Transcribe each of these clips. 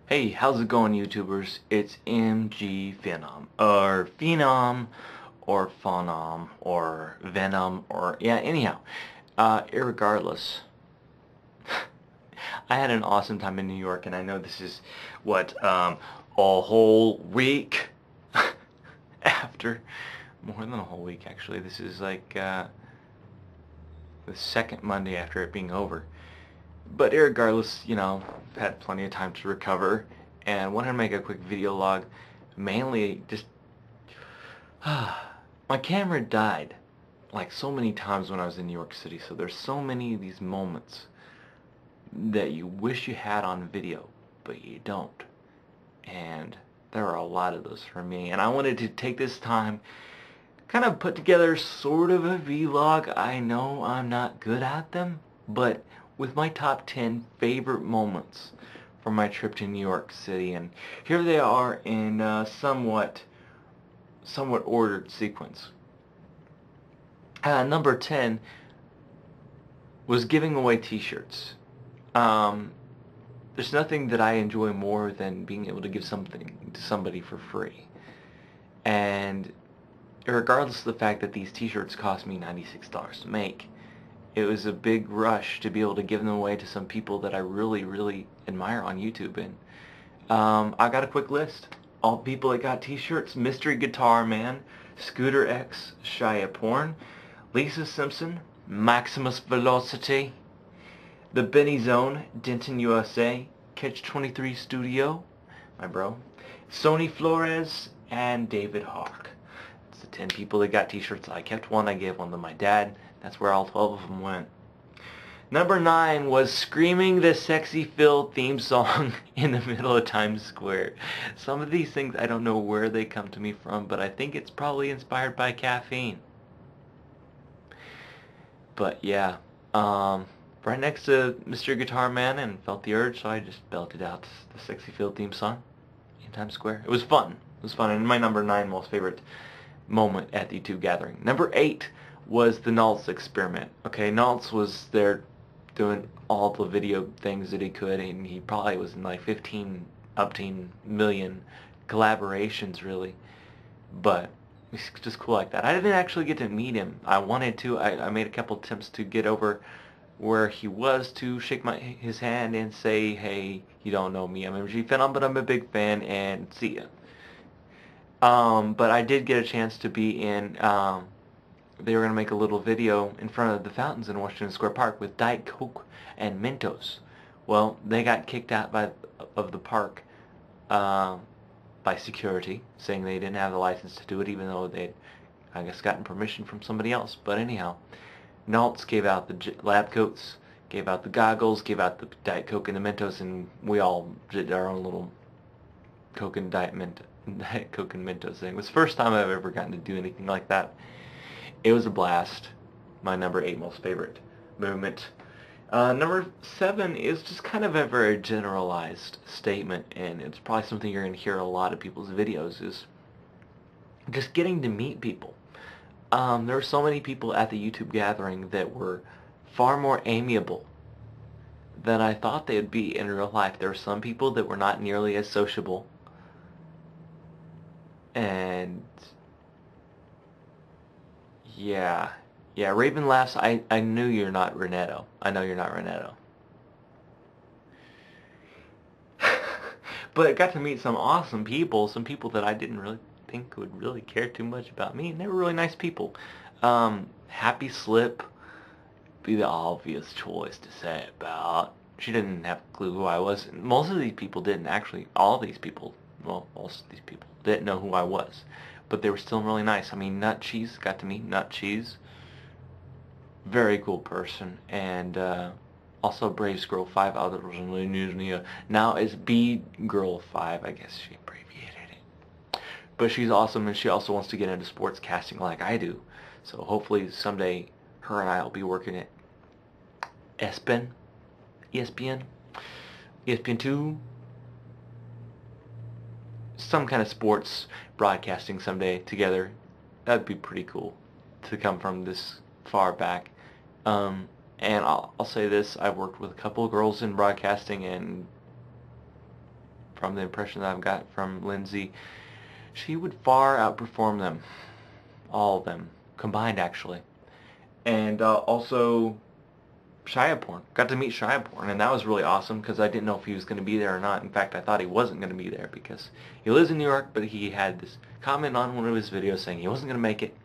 Hey, how's it going, YouTubers? It's MG Phenom, or Phonom, or Venom, or yeah. Anyhow, irregardless, I had an awesome time in New York, and I know this is what a whole week after, more than a whole week actually. This is like the second Monday after it being over. But irregardless, I've had plenty of time to recover and wanted to make a quick video log. Mainly just my camera died like so many times when I was in New York City, so there's so many of these moments that you wish you had on video but you don't. And there are a lot of those for me, and I wanted to take this time, kind of put together sort of a vlog. I know I'm not good at them, but with my top 10 favorite moments from my trip to New York City, and here they are in somewhat ordered sequence. Number 10 was giving away t-shirts. There's nothing that I enjoy more than being able to give something to somebody for free. And regardless of the fact that these t-shirts cost me $96 to make, it was a big rush to be able to give them away to some people that I really, really admire on YouTube. And I got a quick list. All the people that got t-shirts: Mystery Guitar Man, Scooter X, Shia Porn, Lisa Simpson, Maximus Velocity, The Benny Zone, Denton, USA, Catch 23 Studio, my bro, Sony Flores, and David Hawk. It's the 10 people that got t-shirts. I kept one, I gave one to my dad. That's where all 12 of them went. Number 9 was screaming the Sexy Phil theme song in the middle of Times Square. Some of these things, I don't know where they come to me from, but I think it's probably inspired by caffeine. But yeah, right next to Mr. Guitar Man, and felt the urge, so I just belted out the Sexy Phil theme song in Times Square. It was fun. It was fun, and my number 9 most favorite moment at the YouTube gathering. Number 8 was the Naltz experiment. Okay, Naltz was there doing all the video things that he could, and he probably was in like 15 million collaborations, really. But he's just cool like that. I didn't actually get to meet him. I wanted to. I made a couple attempts to get over where he was to shake his hand and say, hey, you don't know me, I'm MG Phenom, but I'm a big fan, and see ya. But I did get a chance to be in, they were going to make a little video in front of the fountains in Washington Square Park with Diet Coke and Mentos. Well, they got kicked out of the park by security, saying they didn't have the license to do it, even though they'd, I guess, gotten permission from somebody else. But anyhow, Naltz gave out the lab coats, gave out the goggles, gave out the Diet Coke and the Mentos, and we all did our own little Coke and Diet Coke and Mentos thing. It was the first time I've ever gotten to do anything like that. It was a blast. My number 8 most favorite movement. Number 7 is just kind of a very generalized statement, and it's probably something you're going to hear in a lot of people's videos, is just getting to meet people. There were so many people at the YouTube gathering that were far more amiable than I thought they would be in real life. There were some people that were not nearly as sociable, and yeah, Raven laughs. I knew you're not Renetto. I know you're not Renetto. But I got to meet some awesome people, some people that I didn't really think would really care too much about me, and they were really nice people. Happy Slip, be the obvious choice to say about. She didn't have a clue who I was. Most of these people didn't, actually. All of these people, well, most of these people didn't know who I was. But they were still really nice. I mean, Nut Cheese, got to meet Nut Cheese. Very cool person. And also Braves Girl 5 out of Rosalia. Now it's B Girl 5, I guess she abbreviated it. But she's awesome, and she also wants to get into sports casting like I do. So hopefully someday her and I will be working at ESPN 2, some kind of sports broadcasting someday together. That'd be pretty cool to come from this far back. And I'll say this, I've worked with a couple of girls in broadcasting, and from the impression that I've got from Lindsay, she would far outperform them, all of them, combined actually. And also Shiaporn. Got to meet Shiaporn, and that was really awesome because I didn't know if he was going to be there or not. In fact, I thought he wasn't going to be there because he lives in New York, but he had this comment on one of his videos saying he wasn't going to make it,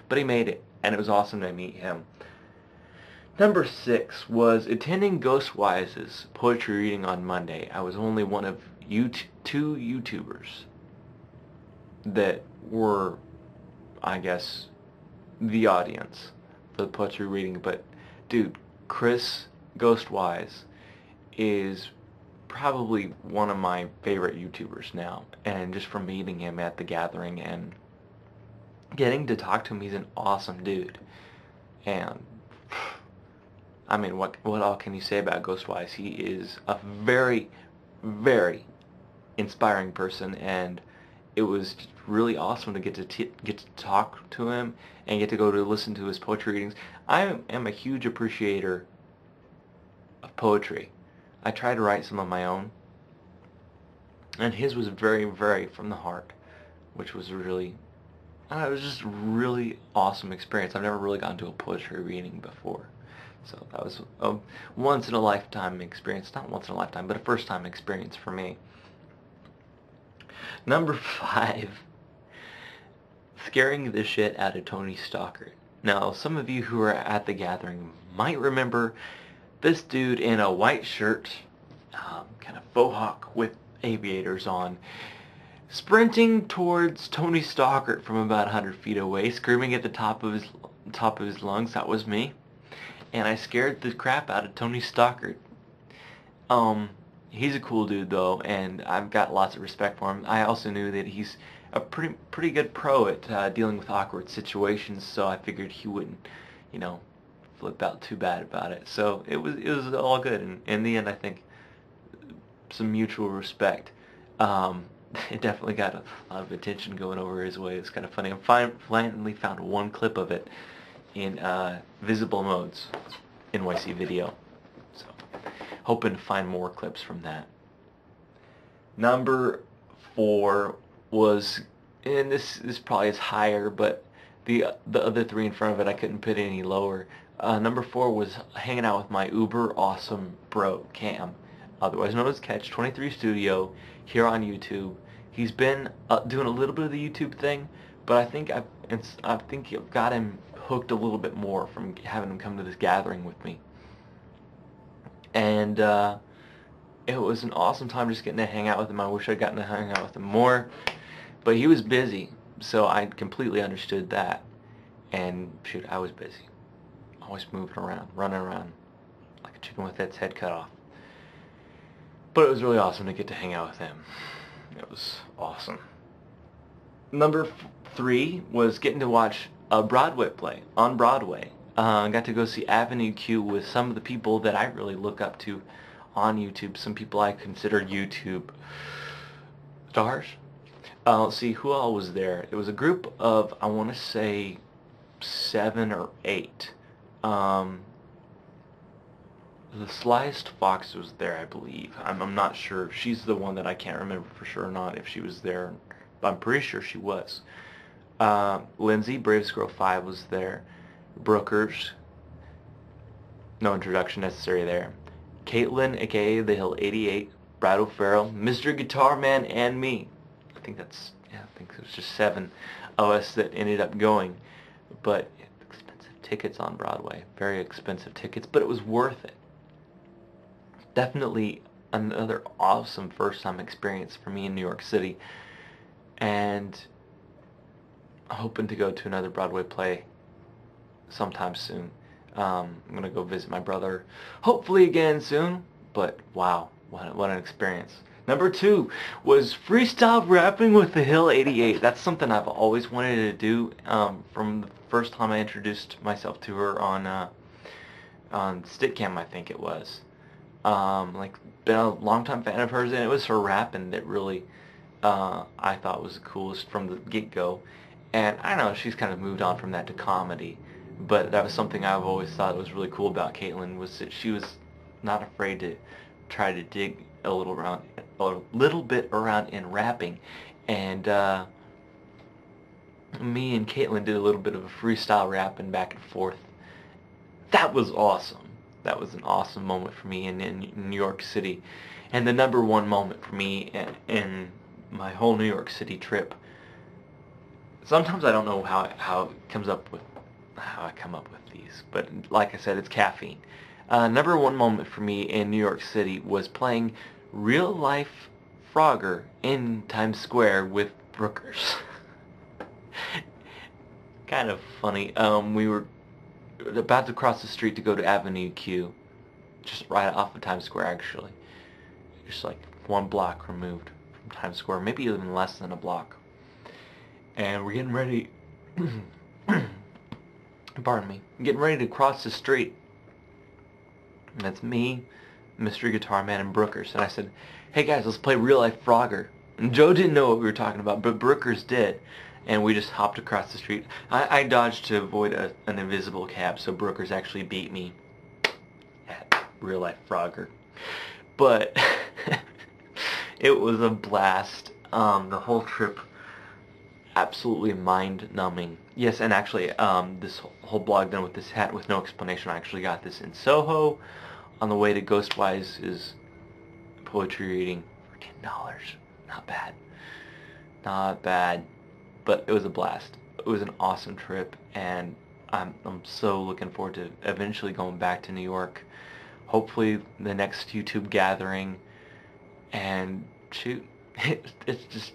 but he made it, and it was awesome to meet him. Number 6 was attending Ghostwise's poetry reading on Monday. I was only one of two YouTubers that were, I guess, the audience for the poetry reading, but dude, Chris Ghostwise is probably one of my favorite YouTubers now, and just from meeting him at the gathering and getting to talk to him, he's an awesome dude. And I mean, what all can you say about Ghostwise? He is a very, very inspiring person, and it was really awesome to get to talk to him and get to go to listen to his poetry readings. I am a huge appreciator of poetry. I try to write some of my own, and his was very, very from the heart, which was really, it was just a really awesome experience. I've never really gotten to a poetry reading before, so that was a once-in-a-lifetime experience. Not once in a lifetime, but a first-time experience for me. Number 5, scaring the shit out of Tony Stockard. Now, some of you who were at the gathering might remember this dude in a white shirt, kind of faux hawk with aviators on, sprinting towards Tony Stockard from about 100 feet away, screaming at the top of his lungs. That was me, and I scared the crap out of Tony Stockard. He's a cool dude though, and I've got lots of respect for him. I also knew that he's a pretty good pro at dealing with awkward situations, so I figured he wouldn't, flip out too bad about it. So it was all good, and in the end, I think some mutual respect. It definitely got a lot of attention going over his way. It's kind of funny. I finally found one clip of it in Visible Modes NYC video. So hoping to find more clips from that. Number 4 was, and this probably is higher, but the other 3 in front of it I couldn't put any lower. Number 4 was hanging out with my uber awesome bro Cam, otherwise known as Catch23 Studio, here on YouTube. He's been doing a little bit of the YouTube thing, but I think I've got him hooked a little bit more from having him come to this gathering with me. And it was an awesome time just getting to hang out with him. I wish I'd gotten to hang out with him more, but he was busy, so I completely understood that. And shoot, I was busy. Always moving around, running around like a chicken with its head cut off. But it was really awesome to get to hang out with him. It was awesome. Number 3 was getting to watch a Broadway play on Broadway. I got to go see Avenue Q with some of the people that I really look up to on YouTube, some people I consider YouTube stars. Let's see, who all was there? It was a group of, I want to say, 7 or 8. The Slyest Fox was there, I believe. I'm not sure. She's the one that I can't remember for sure or not if she was there. But I'm pretty sure she was. Lindsay, Braves Girl 5 was there. Brookers, no introduction necessary there. Caitlin, aka The Hill 88, Brad O'Farrell, Mr. Guitar Man, and me. I think it was just 7 of us that ended up going. But expensive tickets on Broadway, very expensive tickets, but it was worth it. Definitely another awesome first-time experience for me in New York City, and hoping to go to another Broadway play sometime soon. I'm going to go visit my brother, hopefully again soon, but wow, what an experience. Number 2 was freestyle rapping with The Hill 88. That's something I've always wanted to do from the first time I introduced myself to her on Stickcam, I think it was. Been a longtime fan of hers, and it was her rapping that really I thought was the coolest from the get-go. And I know she's kind of moved on from that to comedy, but that was something I've always thought was really cool about Caitlin, was that she was not afraid to try to dig a little a little bit around in rapping, and me and Caitlin did a little bit of a freestyle rapping back and forth. That was awesome. That was an awesome moment for me in New York City, and the number one moment for me in my whole New York City trip. Sometimes I don't know how I come up with these, but like I said, it's caffeine. Number one moment for me in New York City was playing real life Frogger in Times Square with Brookers. Kind of funny. We were about to cross the street to go to Avenue Q, just right off of Times Square actually. Just like one block removed from Times Square, maybe even less than a block. And we're getting ready, pardon me, getting ready to cross the street. And that's me, Mr. Guitar Man, and Brookers. And I said, hey guys, let's play real life Frogger. And Joe didn't know what we were talking about, but Brookers did. And we just hopped across the street. I dodged to avoid an invisible cab, so Brookers actually beat me at real life Frogger. But it was a blast. The whole trip, absolutely mind-numbing. Yes, and actually, this whole blog done with this hat with no explanation. I actually got this in Soho on the way to Ghostwise's poetry reading for $10. Not bad. Not bad. But it was a blast. It was an awesome trip, and I'm so looking forward to eventually going back to New York. Hopefully the next YouTube gathering, and shoot, it's just,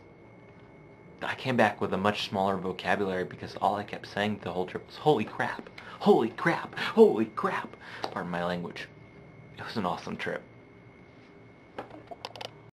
I came back with a much smaller vocabulary because all I kept saying the whole trip was holy crap, holy crap, holy crap. Pardon my language. It was an awesome trip.